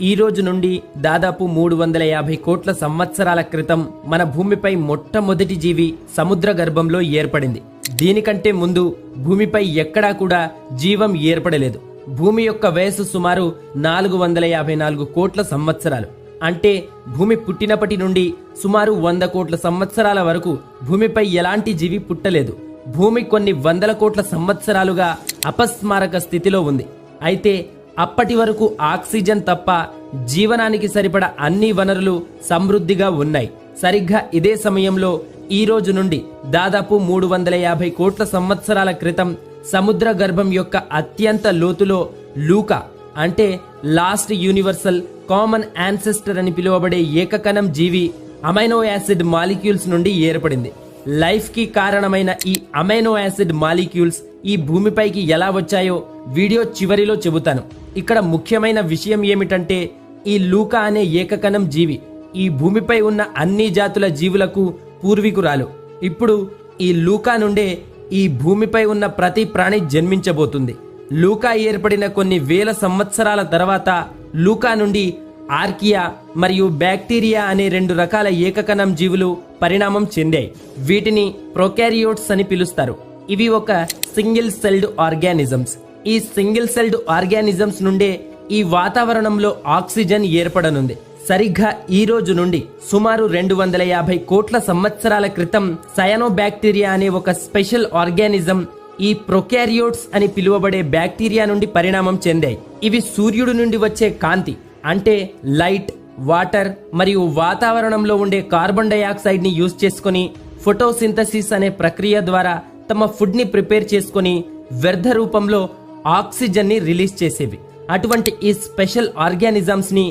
ఈ రోజు నుండి దాదాపు 350 కోట్ల సంవత్సరాల క్రితం మన భూమిపై మొట్టమొదటి జీవి సముద్ర గర్భంలో ఏర్పడింది. దీనికంటే ముందు భూమిపై ఎక్కడా కూడా జీవం ఏర్పడలేదు. భూమి యొక్క వయసు సుమారు 454 కోట్ల సంవత్సరాలు. అంటే భూమి పుట్టినప్పటి నుండి సుమారు 100 కోట్ల సంవత్సరాల వరకు భూమిపై ఎలాంటి జీవి పుట్టలేదు. భూమి కొన్ని వందల కోట్ల సంవత్సరాలుగా అపస్మారక స్థితిలో ఉంది. అయితే అప్పటి వరకు ఆక్సిజన్ తప్ప జీవనానికి సరిపడా అన్ని వనరులు సమృద్ధిగా ఉన్నాయి. సరిగ్గా ఇదే సమయంలో ఈ రోజు నుండి దాదాపు 350 కోట్ల సంవత్సరాల క్రితం సముద్ర గర్భం యొక్క అత్యంత లోతులో లూకా అంటే లాస్ట్ యూనివర్సల్ కామన్ యాన్సెస్టర్ అని పిలువబడే ఏకకణం జీవి అమైనో యాసిడ్ మాలిక్యూల్స్ నుండి ఏర్పడింది. లైఫ్ కి కారణమైన ఈ అమైనో యాసిడ్ మాలిక్యూల్స్ ఈ భూమిపైకి ఎలా వచ్చాయో వీడియో చివరిలో చెబుతాను. ఇక్కడ ముఖ్యమైన విషయం ఏమిటంటే ఈ లూకా అనే ఏకకణం జీవి ఈ భూమిపై ఉన్న అన్ని జాతుల జీవులకు పూర్వీకురాలు. ఇప్పుడు ఈ లూకా నుండే ఈ భూమిపై ఉన్న ప్రతి ప్రాణి జన్మించబోతుంది. లూకా ఏర్పడిన కొన్ని వేల సంవత్సరాల తర్వాత లూకా నుండి ఆర్కియా మరియు బ్యాక్టీరియా అనే 2 రకాల ఏకకణం జీవులు పరిణామం చెందాయి. వీటిని ప్రొకారియోట్స్ అని పిలుస్తారు. ఇవి ఒక సింగిల్ సెల్డ్ ఆర్గానిజమ్స్. ఈ సింగిల్ సెల్డ్ ఆర్గానిజమ్స్ నుండే ఈ వాతావరణంలో ఆక్సిజన్ ఏర్పడనుంది. సరిగ్గా ఈ రోజు నుండి సుమారు 250 కోట్ల సంవత్సరాల క్రితం సయానోబాక్టీరియా అనే ఒక స్పెషల్ ఆర్గానిజం ఈ ప్రొకారియోట్స్ అని పిలువబడే బ్యాక్టీరియా నుండి పరిణామం చెందాయి. ఇవి సూర్యుడి నుండి వచ్చే కాంతి అంటే లైట్, వాటర్ మరియు వాతావరణంలో ఉండే కార్బన్ డైఆక్సైడ్ ని యూజ్ చేసుకుని ఫోటోసింథసిస్ అనే ప్రక్రియ ద్వారా తమ ఫుడ్ ని ప్రిపేర్ చేసుకుని వ్యర్థ రూపంలో ఆక్సిజన్ ని రిలీజ్ చేసేవి. అటువంటి ఈ స్పెషల్ ఆర్గానిజమ్స్ ని